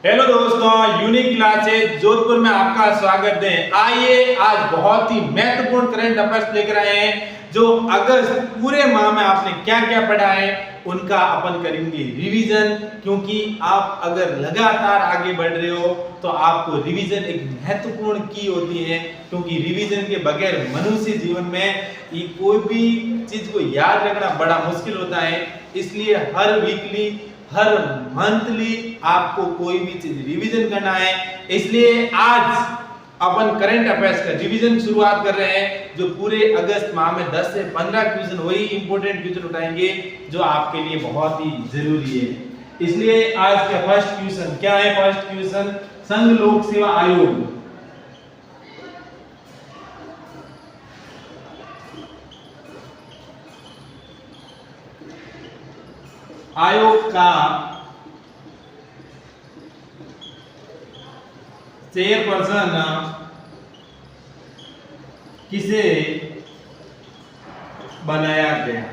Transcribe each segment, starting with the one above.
Hello दोस्तों, unique classes Jodhpur में आपका स्वागत है। आइए आज बहुत ही महत्वपूर्ण करंट अफेयर्स लेकर आए हैं जो अगस्त पूरे माह में आपने क्या क्या पढ़ा है उनका अपन करेंगे रिवीजन। क्योंकि आप अगर लगातार आगे बढ़ रहे हो तो आपको रिवीजन एक महत्वपूर्ण की होती है, क्योंकि रिवीजन के बगैर मनुष्य जीवन में कोई भी चीज को याद रखना बड़ा मुश्किल होता है। इसलिए हर वीकली हर मंथली आपको कोई भी चीज रिवीजन करना है। इसलिए आज अपन करंट अफेयर्स का रिवीजन शुरुआत कर रहे हैं जो पूरे अगस्त माह में 10 से 15 क्वेश्चन वही इंपॉर्टेंट क्वेश्चन उठाएंगे जो आपके लिए बहुत ही जरूरी है। इसलिए आज का फर्स्ट क्वेश्चन क्या है? फर्स्ट क्वेश्चन, संघ लोक सेवा आयोग का चेयरपर्सन किसे बनाया गया?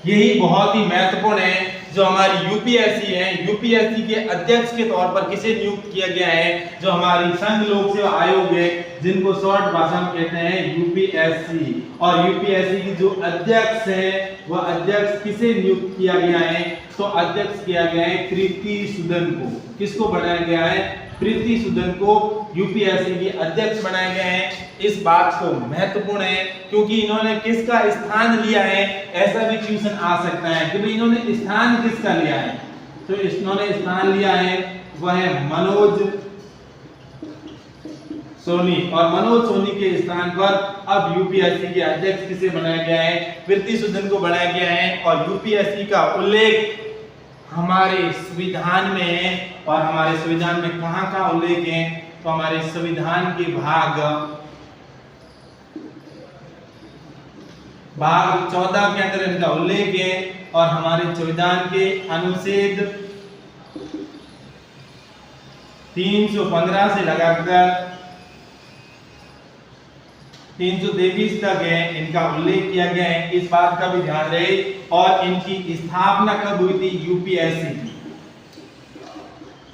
यही बहुत ही महत्वपूर्ण है। जो हमारी यूपीएससी है, यूपीएससी के अध्यक्ष के तौर पर किसे नियुक्त किया गया है? जो हमारी संघ लोक सेवा आयोग है, जिनको शॉर्ट भाषा में कहते हैं यूपीएससी। और यूपीएससी की जो अध्यक्ष है वह अध्यक्ष किसे नियुक्त किया गया है? तो अध्यक्ष किया गया है प्रीति सूदन को। किसको बनाया गया है? प्रीति सूदन को यूपीएससी के अध्यक्ष बनाया गया है। इस बात को महत्वपूर्ण है क्योंकि इन्होंने किसका स्थान लिया है, ऐसा भी क्वेश्चन आ सकता है कि भाई इन्होंने स्थान किसका लिया है। तो इन्होंने स्थान लिया है वह है मनोज सोनी, और मनोज सोनी के स्थान पर अब यूपीएससी के अध्यक्ष किसे बनाया गया है? प्रीति सूदन को बनाया गया है। और यूपीएससी का उल्लेख हमारे संविधान में है। और हमारे संविधान में कहां उल्लेख है? तो हमारे संविधान के भाग 14 के अंदर इनका उल्लेख है। और हमारे संविधान के अनुच्छेद 315 से लगाकर 323 तक है इनका उल्लेख किया गया है। इस बात का भी ध्यान रहे। और इनकी स्थापना कब हुई थी? यूपीएससी की।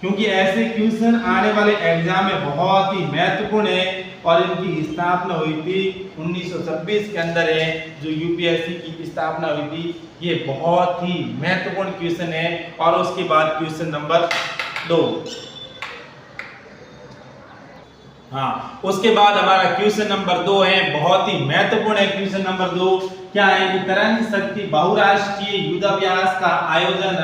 क्योंकि ऐसे क्वेश्चन आने वाले एग्जाम में बहुत ही महत्वपूर्ण है। और इनकी स्थापना हुई थी 1926 के अंदर है जो यूपीएससी की स्थापना हुई थी। ये बहुत ही महत्वपूर्ण क्वेश्चन है। और उसके बाद क्वेश्चन नंबर 2, हाँ, उसके बाद हमारा क्वेश्चन नंबर 2 है, बहुत ही महत्वपूर्ण है। क्वेश्चन नंबर 2 क्या है कि तरंग शक्ति बहुराष्ट्रीय युद्धाभ्यास का आयोजन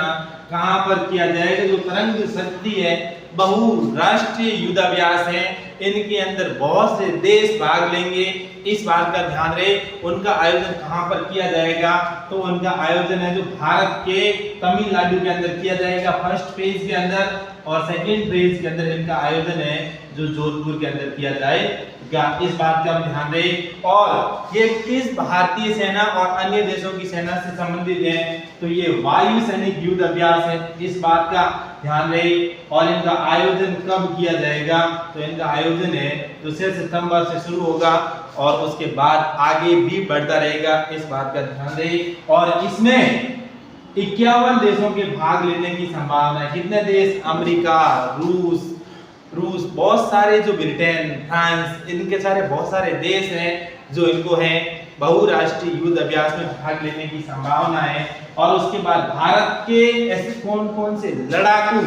कहां पर किया जाएगा? जो तरंग शक्ति है बहुराष्ट्रीय युद्धाभ्यास है, इनके अंदर बहुत से देश भाग लेंगे। इस बात का ध्यान रहे। उनका आयोजन कहां पर किया जाएगा? तो उनका आयोजन है जो भारत के तमिलनाडु के अंदर किया जाएगा फर्स्ट फेज के अंदर। और सेकंड फेज के अंदर इनका आयोजन है जो जोधपुर के अंदर किया जाएगा। इस बात का भी ध्यान रहे। और ये किस भारतीय सेना और अन्य देशों की सेना से संबंधित है? तो ये वायु सैनिक युद्ध अभ्यास है। इस बात का ध्यान रहे। और इनका आयोजन कब किया जाएगा? तो इनका आयोजन है जो 6 सितंबर से शुरू होगा और उसके बाद आगे भी बढ़ता रहेगा। इस बात का ध्यान रहे। और इसमें 51 देशों के भाग लेने की संभावना है। कितने देश? अमेरिका, रूस, बहुत सारे, जो ब्रिटेन, फ्रांस, इनके सारे बहुत सारे देश हैं जो इनको है बहुराष्ट्रीय युद्ध अभ्यास में भाग लेने की संभावना है। और उसके बाद भारत के ऐसे कौन कौन से लड़ाकू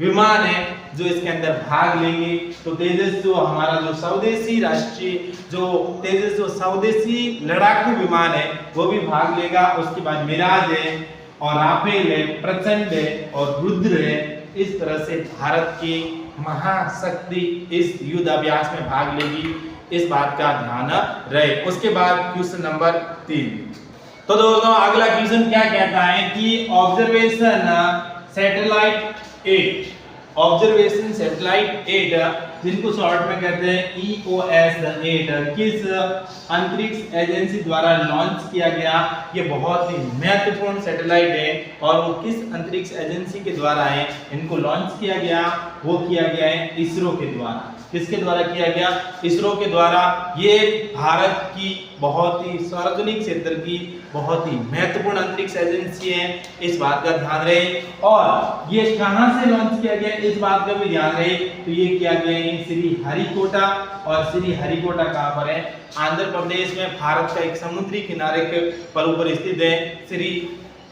विमान है जो इसके अंदर भाग लेंगे? तो तेजस, जो हमारा जो स्वदेशी राष्ट्रीय जो तेजस जो स्वदेशी लड़ाकू विमान है वो भी भाग लेगा। उसके बाद मिराज है और राफेल है, प्रचंड है और रुद्र है। इस तरह से भारत की महाशक्ति इस युद्ध अभ्यास में भाग लेगी। इस बात का ध्यान रहे। उसके बाद क्वेश्चन नंबर 3। तो दोस्तों अगला क्वेश्चन क्या कहता है कि ऑब्जर्वेशन सैटेलाइट 8 जिनको शॉर्ट में कहते हैं EOS 8, किस अंतरिक्ष एजेंसी द्वारा लॉन्च किया गया? ये बहुत ही महत्वपूर्ण सैटेलाइट है और वो किस अंतरिक्ष एजेंसी के द्वारा है इनको लॉन्च किया गया? वो किया गया है इसरो के द्वारा। किसके द्वारा किया गया? इसरो के द्वारा। ये भारत की बहुत ही सार्वजनिक क्षेत्र की बहुत ही महत्वपूर्ण अंतरिक्ष एजेंसी है, इस बात का ध्यान रहे। और ये कहां से लॉन्च किया गया इस बात का भी ध्यान रहे। तो ये किया गया है श्री हरिकोटा, और श्री हरिकोटा कहां पर है? आंध्र प्रदेश में, भारत का एक समुद्री किनारे के पर ऊपर स्थित है श्री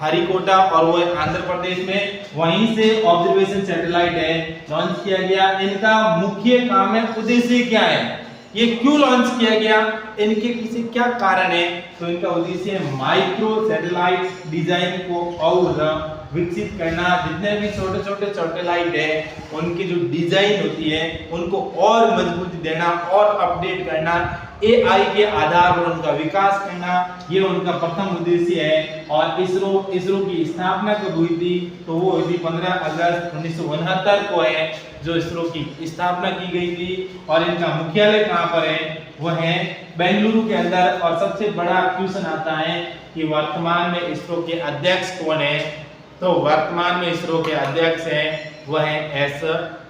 हरिकोटा, और वो आंध्र प्रदेश में। वहीं से ऑब्जर्वेशन सैटेलाइट है लॉन्च किया गया। इनका मुख्य काम है, उद्देश्य क्या है, ये क्यों लॉन्च किया गया, इनके पीछे क्या कारण है? तो इनका उद्देश्य है माइक्रो सैटेलाइट डिजाइन को और विकसित करना। जितने भी छोटे छोटे सैटेलाइट है उनकी जो डिजाइन होती है उनको और मजबूती देना और अपडेट करना, AI के आधार पर उनका विकास करना, ये उनका प्रथम उद्देश्य है। और इसरो की स्थापना कब हुई थी? तो वो हुई थी 15 अगस्त 1969 को है जो इसरो की स्थापना की गई थी। और इनका मुख्यालय कहाँ पर है? वह है बेंगलुरु के अंदर। और सबसे बड़ा क्वेश्चन आता है कि वर्तमान में इसरो के अध्यक्ष कौन है? तो वर्तमान में इसरो के अध्यक्ष हैं वह है एस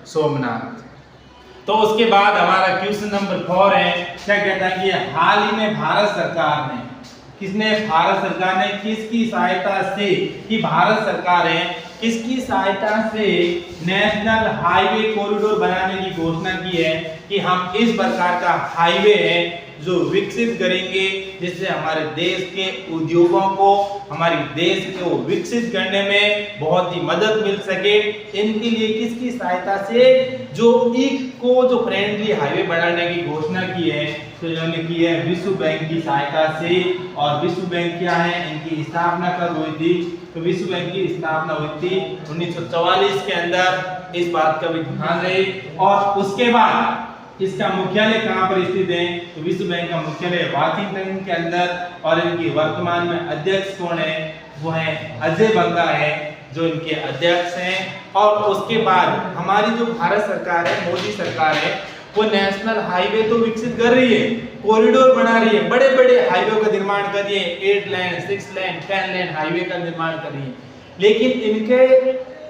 सोमनाथ। तो उसके बाद हमारा क्वेश्चन नंबर 4 है, क्या कहता है कि हाल ही में भारत सरकार ने, किसने? भारत सरकार ने किसकी सहायता से, कि भारत सरकार है किसकी सहायता से नेशनल हाईवे कॉरिडोर बनाने की घोषणा की है कि हम इस प्रकार का हाईवे है जो विकसित करेंगे जिससे हमारे देश के उद्योगों को, हमारे देश को विकसित करने में बहुत ही मदद मिल सके। इनके लिए किसकी सहायता से? जो इको जो फ्रेंडली हाईवे बनाने की घोषणा की है तो इन्होंने की है विश्व बैंक की सहायता से। और विश्व बैंक क्या है, इनकी स्थापना कब हुई थी? तो विश्व बैंक की स्थापना हुई थी 1944 के अंदर, इस बात का भी ध्यान रहे। और उसके बाद इसका मुख्यालय कहां पर स्थित है? तो विश्व बैंक का मुख्यालय वाशिंगटन के अंदर। और इनकी वर्तमान में अध्यक्ष कौन है? वो है अजय बंगा है जो इनके अध्यक्ष हैं। और उसके बाद हमारी जो भारत सरकार है, मोदी सरकार है, वो नेशनल हाईवे तो विकसित कर रही है, कॉरिडोर बना रही है, बड़े बड़े हाईवे का निर्माण कर रही है, 8 लेन 6 लेन 10 लेन हाईवे का निर्माण कर रही है। लेकिन इनके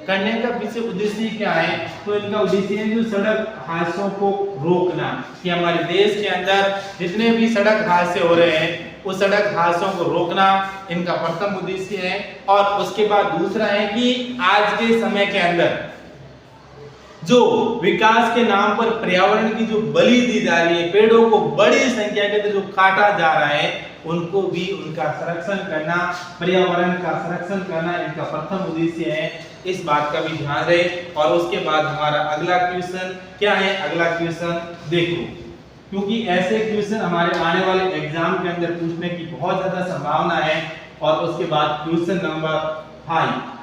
करने का पीछे उद्देश्य क्या है? तो इनका उद्देश्य है जो सड़क हादसों को रोकना, कि हमारे देश के अंदर जितने भी सड़क हादसे हो रहे हैं उस सड़क हादसों को रोकना इनका प्रथम उद्देश्य है। और उसके बाद दूसरा है कि आज के समय के अंदर जो विकास के नाम पर पर्यावरण की जो बलि दी जा रही है, पेड़ों को बड़ी संख्या के अंदर जो काटा जा रहा है, उनको भी उनका संरक्षण करना, पर्यावरण का संरक्षण करना इनका प्रथम उद्देश्य है, इस बात का भी ध्यान रहे। और उसके बाद हमारा अगला क्वेश्चन क्या है? अगला क्वेश्चन देखो, क्योंकि ऐसे क्वेश्चन हमारे आने वाले एग्जाम के अंदर पूछने की बहुत ज्यादा संभावना है। और उसके बाद क्वेश्चन नंबर 5,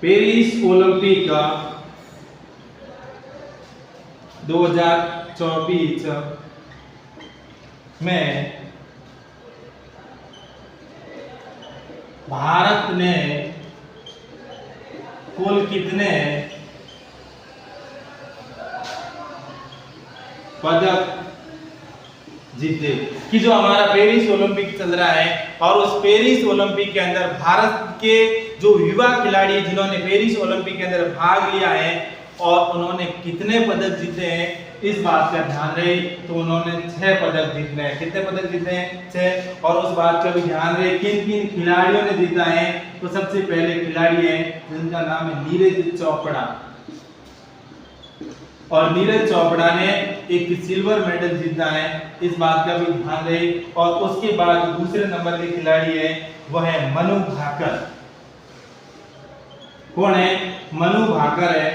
पेरिस ओलंपिक 2024 में भारत ने कुल कितने पदक जीते? कि जो हमारा पेरिस ओलंपिक चल रहा है और उस पेरिस ओलंपिक के अंदर भारत के जो युवा खिलाड़ी जिन्होंने पेरिस ओलंपिक के अंदर भाग लिया है और उन्होंने कितने पदक जीते हैं, इस बात का ध्यान रहे। तो उन्होंने 6 पदक जीते हैं। कितने पदक जीते हैं? 6। और उस बात का भी ध्यान रहे किन किन खिलाड़ियों ने जीता है। तो सबसे पहले खिलाड़ी है जिनका नाम है नीरज चोपड़ा, और नीरज चोपड़ा ने एक सिल्वर मेडल जीता है, इस बात का भी ध्यान रहे। और उसके बाद दूसरे नंबर के खिलाड़ी है वह है मनु भाकर। कौन है? मनु भाकर है।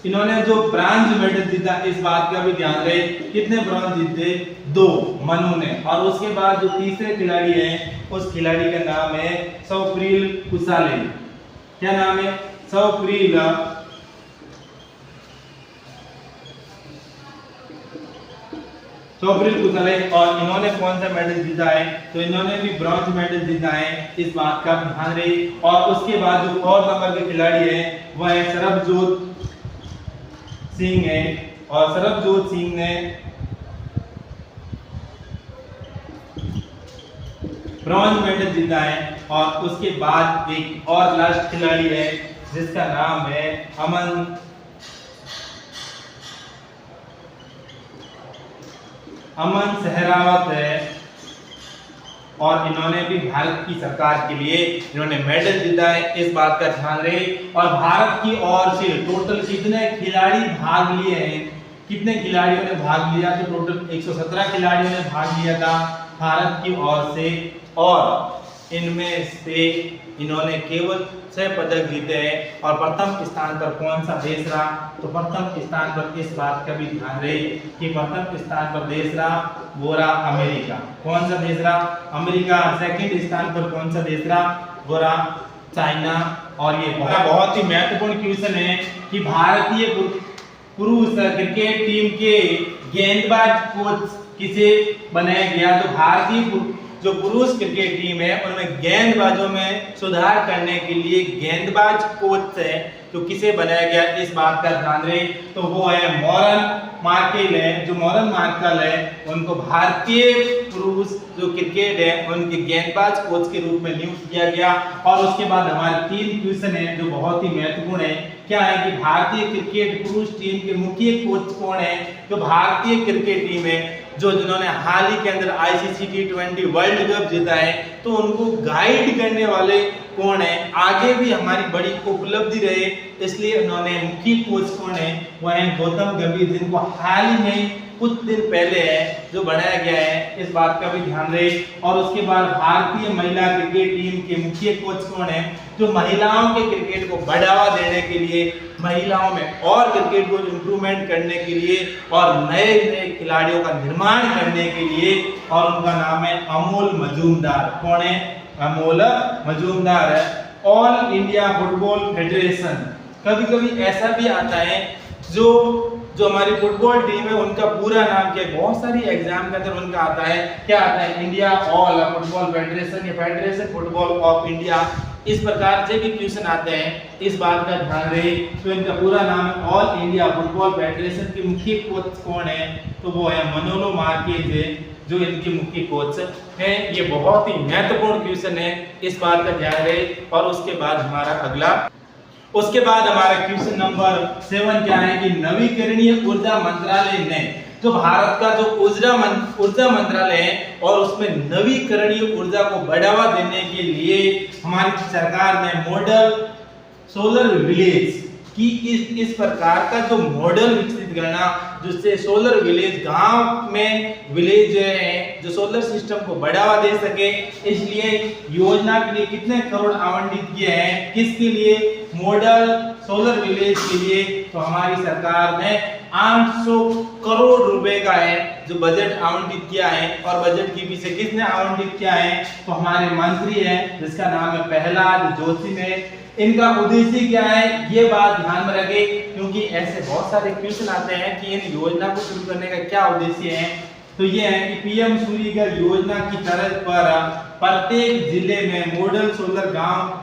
इन्होंने जो ब्रॉन्ज मेडल जीता, इस बात का भी ध्यान रहे। कितने ब्रॉन्ज जीते? 2 मनु ने। और उसके बाद जो तीसरे खिलाड़ी हैं उस खिलाड़ी का नाम है सौप्रील कुसाले। क्या नाम है? सौप्रील तो अप्रैल कुशल है। और इन्होंने कौन सा मेडल जीता है? तो इन्होंने भी ब्रॉन्ज मेडल जीता है, इस बात का ध्यान रहे। और उसके बाद जो और नंबर के खिलाड़ी है वह है सरबजोत सिंह है, और सरबजोत सिंह ने ब्रॉन्ज मेडल जीता है। और उसके बाद एक और लास्ट खिलाड़ी है जिसका नाम है अमन सहरावत है, और इन्होंने भी भारत की सरकार के लिए इन्होंने मेडल जीता है, इस बात का ध्यान रहे। और भारत की ओर से टोटल कितने खिलाड़ी भाग लिए हैं, कितने खिलाड़ियों ने भाग लिया? तो टोटल 117 खिलाड़ियों ने भाग लिया था भारत की ओर से, और इनमें से इन्होंने केवल 6 पदक जीते हैं। और प्रथम स्थान पर कौन सा देश रहा? तो प्रथम स्थान पर इस बात का भी ध्यान रहे कि प्रथम स्थान पर देश रहा वो रहा अमेरिका। कौन सा देश रहा? अमेरिका। सेकंड स्थान पर कौन सा देश रहा? वो रहा चाइना। और ये बहुत ही महत्वपूर्ण क्वेश्चन है कि भारतीय पुरुष क्रिकेट टीम के गेंदबाज कोच किसे बनाया गया? तो भारतीय जो पुरुष क्रिकेट टीम है उनमें गेंदबाजों में सुधार करने के लिए गेंदबाज कोच है तो किसे बनाया गया, इस बात का ध्यान रहे। तो वो है मॉरन मार्केल है। जो मॉरन मार्केल है उनको भारतीय पुरुष जो क्रिकेट है उनके गेंदबाज कोच के रूप में नियुक्त किया गया। और उसके बाद हमारे 3 क्वेश्चन है जो बहुत ही महत्वपूर्ण है। क्या है कि भारतीय क्रिकेट पुरुष टीम के मुख्य कोच कौन है? जो भारतीय क्रिकेट टीम है जिन्होंने हाल ही के अंदर आईसीसी T20 वर्ल्ड कप जीता है, तो उनको गाइड करने वाले कौन है? आगे भी हमारी बड़ी उपलब्धि रहे इसलिए उन्होंने मुख्य कोच कौन है? वह है गौतम गंभीर, जिनको हाल ही में कुछ दिन पहले है जो बनाया गया है, इस बात का भी ध्यान रहे। और उसके बाद भारतीय महिला क्रिकेट टीम के मुख्य कोच कौन है? जो महिलाओं के क्रिकेट को बढ़ावा देने के लिए, महिलाओं में और क्रिकेट को इम्प्रूवमेंट करने के लिए और नए नए खिलाड़ियों का निर्माण करने के लिए, और उनका नाम है अमोल मजूमदार। कौन है? अमोल मजूमदार है। ऑल इंडिया फुटबॉल फेडरेशन, कभी कभी ऐसा भी आता है जो हमारी फुटबॉल टीम है उनका पूरा नाम क्या है? बहुत सारी एग्जाम के अंदर उनका आता है, क्या आता है? इंडिया ऑल फुटबॉल फेडरेशन या फेडरेशन फुटबॉल ऑफ इंडिया, इस प्रकार से भी क्वेश्चन आते हैं, इस बात का ध्यान रहे। तो इनका पूरा नाम है ऑल इंडिया फुटबॉल फेडरेशन के मुख्य कोच कौन है? तो वो है मनोलो मार्केज है जो इनके मुख्य कोच हैं। ये बहुत ही महत्वपूर्ण क्वेश्चन है, इस बात का ध्यान रहे। और उसके बाद हमारा क्वेश्चन नंबर 7 क्या है कि नवीकरणीय ऊर्जा मंत्रालय ने जो भारत का जो ऊर्जा मंत्रालय है और उसमें नवीकरणीय ऊर्जा को बढ़ावा देने के लिए हमारी सरकार ने मॉडल सोलर विलेज की इस प्रकार का जो मॉडल विकसित करना जिससे सोलर विलेज गांव में विलेज है जो सोलर सिस्टम को बढ़ावा दे सके, इसलिए योजना के लिए कितने करोड़ आवंटित किए हैं? किसके लिए? मॉडल सोलर विलेज के लिए। तो हमारी सरकार ने 800 करोड़ रुपए का है जो बजट आवंटित किया है। और बजट के पीछे किसने आवंटित किया है? तो हमारे मंत्री हैं जिसका नाम है प्रहलाद जोशी ने। इनका उद्देश्य क्या है ये बात ध्यान में रखें, क्योंकि ऐसे बहुत सारे क्वेश्चन आते हैं कि इन योजना को शुरू करने का क्या उद्देश्य है। तो ये है कि पीएम सूर्य घर योजना की तर्ज पर प्रत्येक जिले में मॉडल सोलर गांव